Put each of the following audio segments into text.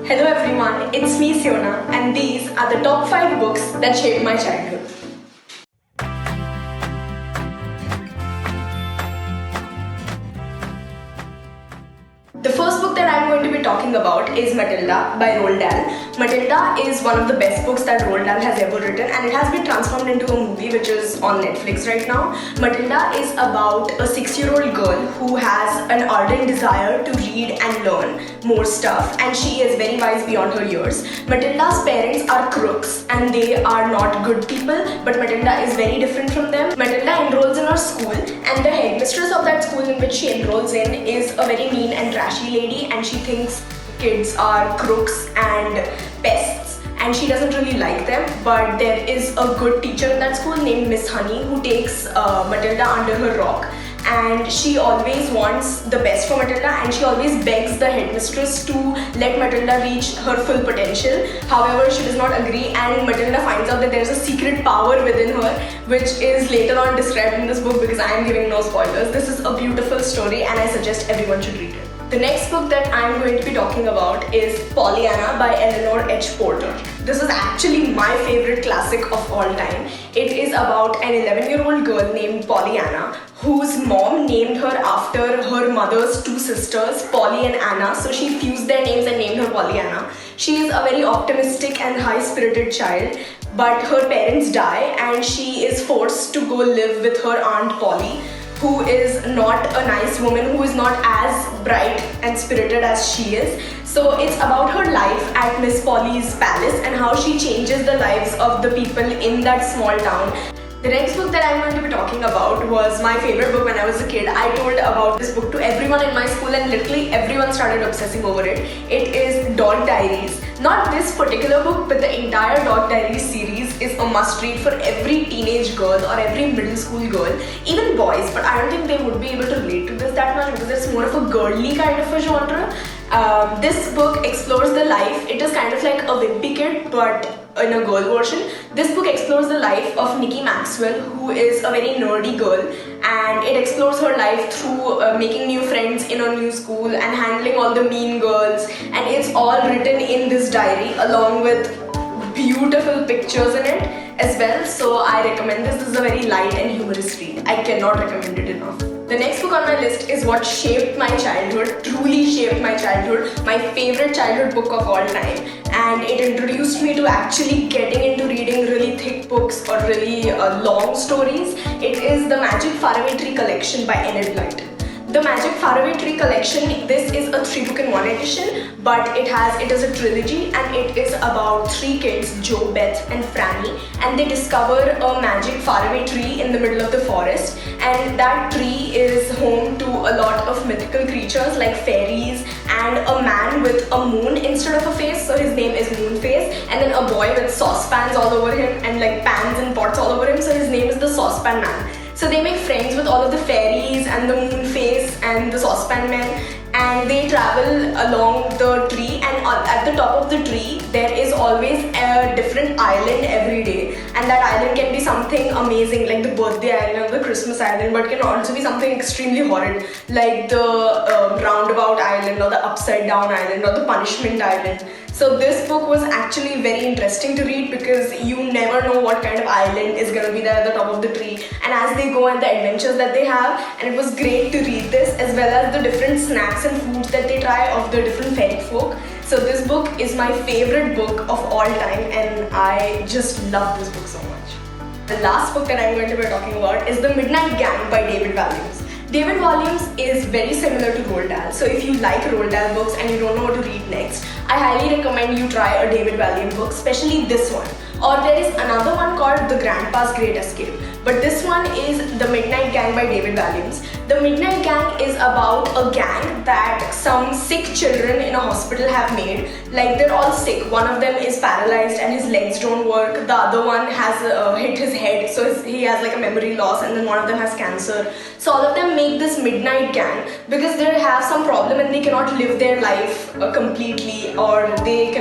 Hello everyone, it's me Siona and these are the top 5 books that shaped my childhood. The first book that I'm going to be talking about is Matilda by Roald Dahl. Matilda is one of the best books that Roald Dahl has ever written, and it has been transformed into a movie which is on Netflix right now. Matilda is about a 6-year-old girl who has an ardent desire to read and learn more stuff, and she is very wise beyond her years. Matilda's parents are crooks and they are not good people, but Matilda is very different from them. Matilda enrolls in her school, and the headmistress of that school in which she enrolls in is a very mean and trashy lady, and she thinks kids are crooks and pests, and she doesn't really like them. But there is a good teacher in that school named Miss Honey who takes Matilda under her rock, and she always wants the best for Matilda, and she always begs the headmistress to let Matilda reach her full potential. However, she does not agree, and Matilda finds out that there is a secret power within her, which is later on described in this book because I am giving no spoilers. This is a beautiful story and I suggest everyone should read it. The next book that I am going to be talking about is Pollyanna by Eleanor H. Porter. This is actually my favorite classic of all time. It is about an 11-year-old girl named Pollyanna whose mom named her after her mother's 2 sisters, Polly and Anna, so she fused their names and named her Pollyanna. She is a very optimistic and high-spirited child, but her parents die and she is forced to go live with her Aunt Polly, who is not a nice woman, who is not as bright and spirited as she is. So it's about her life at Miss Polly's palace and how she changes the lives of the people in that small town. The next book that I'm going to be talking about was my favorite book when I was a kid. I told about this book to everyone in my school and literally everyone started obsessing over it. It is Dog Diaries. Not this particular book, but the entire Dog Diaries series is a must-read for every teenage girl or every middle school girl, even boys, but I don't think they would be able to relate to this that much because it's more of a girly kind of a genre. This book explores the life. It is kind of like a Wimpy Kid, but in a girl version. This book explores the life of Nikki Maxwell, who is a very nerdy girl, and it explores her life through making new friends in a new school and handling all the mean girls, and it's all written in this diary along with beautiful pictures in it as well. So I recommend this. This is a very light and humorous read. I cannot recommend it enough. The next book on my list is what shaped my childhood, truly shaped my childhood, my favorite childhood book of all time, and it introduced me to actually getting into reading really thick books or really long stories. It is The Magic Faraway Tree Collection by Enid Blyton. The Magic Faraway Tree Collection, this is a 3-book-in-1 edition, but it is a trilogy, and it is about 3 kids, Jo, Beth and Franny, and they discover a magic faraway tree in the middle of the forest, and that tree is home to a lot of mythical creatures like fairies and a man with a moon instead of a face, so his name is Moonface, and then a boy with saucepans all over him and like pans and pots all over him, so his name is the Saucepan Man. So they make friends with all of the fairies and the moon face and the saucepan man, and they travel along the tree, and at the top of the tree there is always a different island every day, and that island can be something amazing like the birthday island or the Christmas island, but can also be something extremely horrid like the roundabout island or the upside down island or the punishment island. So this book was actually very interesting to read because you never know what kind of island is going to be there at the top of the tree, and as they go and the adventures that they have, and it was great to read this as well as the different snacks and foods that they try of the different fairy folk. So this book is my favorite book of all time and I just love this book so much. The last book that I'm going to be talking about is The Midnight Gang by David Walliams. David Walliams is very similar to Roald Dahl, so if you like Roald Dahl books and you don't know what to read next, I highly recommend you try a David Walliams book, especially this one. Or there is another one called The Grandpa's Great Escape, but this one is The Midnight Gang by David Walliams. The Midnight Gang is about a gang that some sick children in a hospital have made. Like they're all sick. One of them is paralyzed and his legs don't work. The other one has hit his head, so he has like a memory loss, and then one of them has cancer. So all of them make this midnight gang because they have some problem and they cannot live their life completely, or they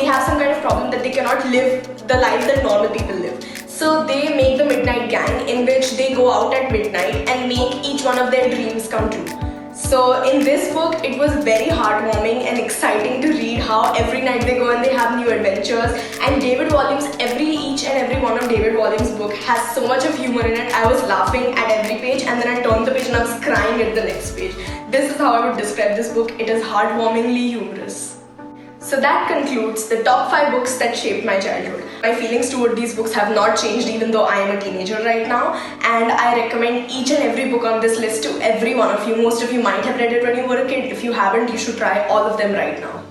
have some kind of problem that they cannot live the life that normal people live. So they make the midnight gang in which they go out at midnight and make each one of their dreams come true. So in this book, it was very heartwarming and exciting to read how every night they go and they have new adventures. And David Walliams, each and every one of David Walliams' book has so much of humor in it. I was laughing at every page, and then I turned the page and I was crying at the next page. This is how I would describe this book. It is heartwarmingly humorous. So that concludes the top 5 books that shaped my childhood. My feelings toward these books have not changed even though I am a teenager right now, and I recommend each and every book on this list to every one of you. Most of you might have read it when you were a kid. If you haven't, you should try all of them right now.